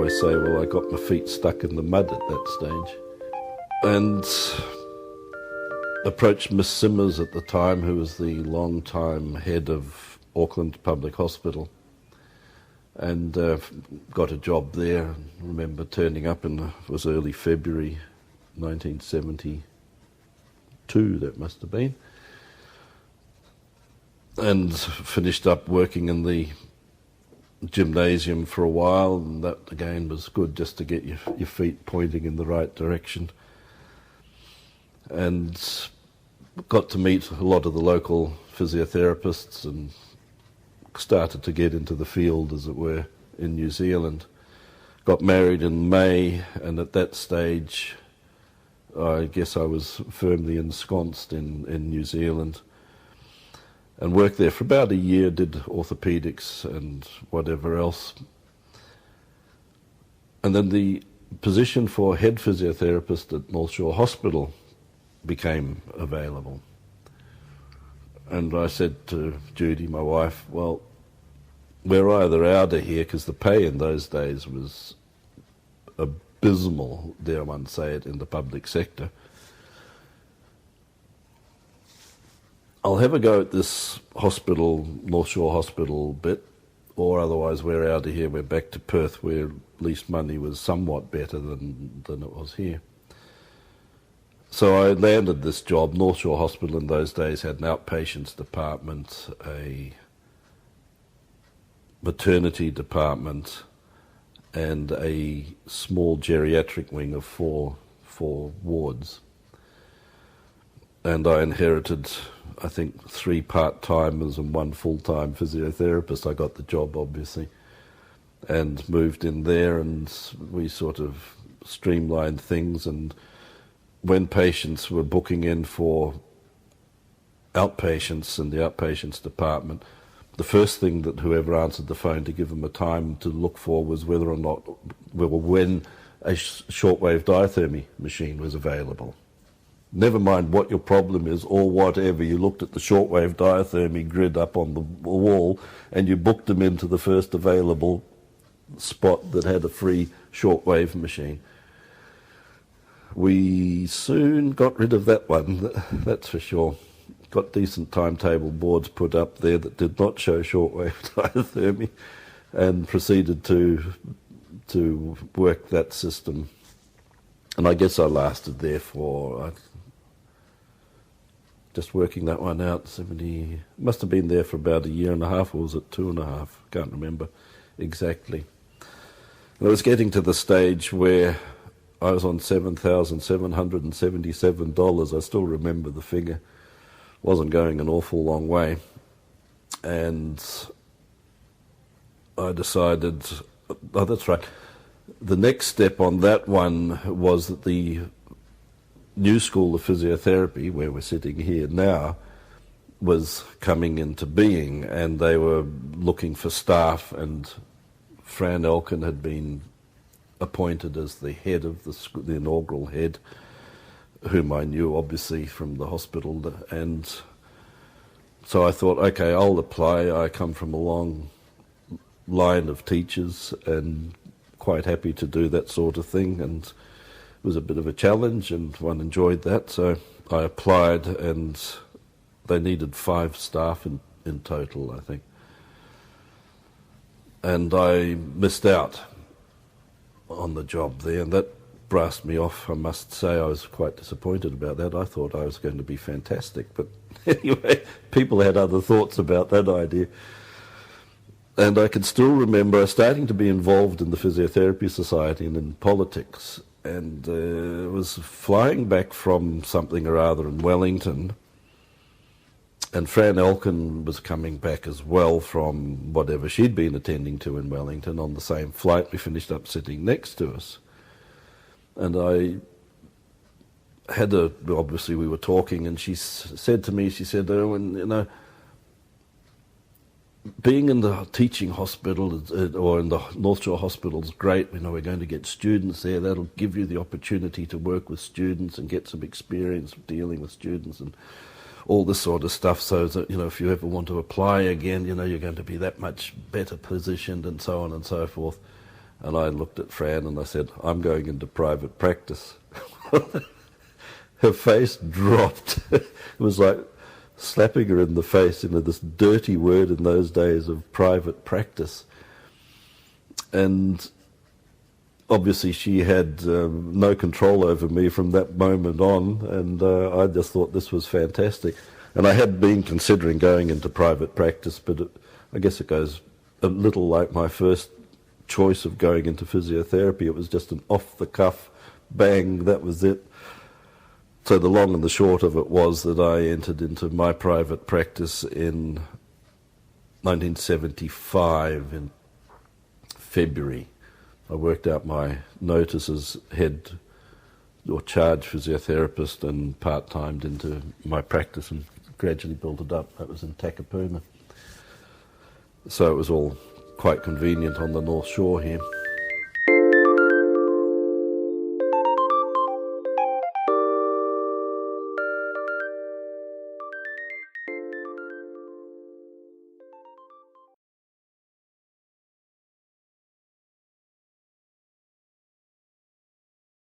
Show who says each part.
Speaker 1: always say, well, I got my feet stuck in the mud at that stage. And approached Miss Simmers at the time, who was the long-time head of Auckland Public Hospital, and got a job there. I remember turning up in, it was early February 1972, that must have been, and finished up working in the gymnasium for a while, and that again was good just to get your feet pointing in the right direction. And got to meet a lot of the local physiotherapists and started to get into the field, as it were, in New Zealand. Got married in May, and at that stage I guess I was firmly ensconced in New Zealand, and worked there for about a year, did orthopaedics and whatever else. And then the position for head physiotherapist at North Shore Hospital became available. And I said to Judy, my wife, well, we're either out of here, because the pay in those days was abysmal, dare one say it, in the public sector. I'll have a go at this hospital, North Shore Hospital bit, or otherwise we're out of here, we're back to Perth, where at least money was somewhat better than it was here. So I landed this job. North Shore Hospital in those days had an outpatients department, a maternity department, and a small geriatric wing of four wards. And I inherited, I think, 3 part-timers and 1 full-time physiotherapist. I got the job, obviously, and moved in there, and we sort of streamlined things. And when patients were booking in for outpatients in the outpatients department, the first thing that whoever answered the phone to give them a time to look for was whether or not, when a shortwave diathermy machine was available. Never mind what your problem is or whatever, you looked at the shortwave diathermy grid up on the wall and you booked them into the first available spot that had a free shortwave machine. We soon got rid of that one, that's for sure. Got decent timetable boards put up there that did not show shortwave diathermy, and proceeded to work that system. And I guess I lasted there for, just working that one out, 70, must have been there for about 1.5 years, or was it 2.5? Can't remember exactly. And I was getting to the stage where I was on $7,777. I still remember the figure. Wasn't going an awful long way. And I decided, oh, that's right. The next step on that one was that the new school of physiotherapy, where we're sitting here now, was coming into being, and they were looking for staff, and Fran Elkin had been appointed as the head of the inaugural head, whom I knew obviously from the hospital. And so I thought, okay, I'll apply. I come from a long line of teachers and quite happy to do that sort of thing, and it was a bit of a challenge and one enjoyed that, so I applied, and they needed 5 staff in total, I think. And I missed out on the job there, and that brassed me off, I must say. I was quite disappointed about that. I thought I was going to be fantastic, but anyway, people had other thoughts about that idea. And I can still remember starting to be involved in the Physiotherapy Society and in politics, and was flying back from something or other in Wellington, and Fran Elkin was coming back as well from whatever she'd been attending to in Wellington. On the same flight, we finished up sitting next to us. And I had obviously we were talking, and she said to me, she said, Erwin, you know, being in the teaching hospital or in the North Shore Hospital is great. You know, we're going to get students there. That'll give you the opportunity to work with students and get some experience dealing with students and all this sort of stuff, so that, you know, if you ever want to apply again, you know, you're going to be that much better positioned, and so on and so forth. And I looked at Fran and I said, I'm going into private practice. Her face dropped. It was like slapping her in the face, this dirty word in those days of private practice. And obviously she had no control over me from that moment on, and I just thought this was fantastic. And I had been considering going into private practice, but I guess it goes a little like my first choice of going into physiotherapy. It was just an off-the-cuff bang, that was it. So the long and the short of it was that I entered into my private practice in 1975 in February. I worked out my notice as head or charge physiotherapist and part-timed into my practice and gradually built it up. That was in Takapuna. So it was all quite convenient on the North Shore here.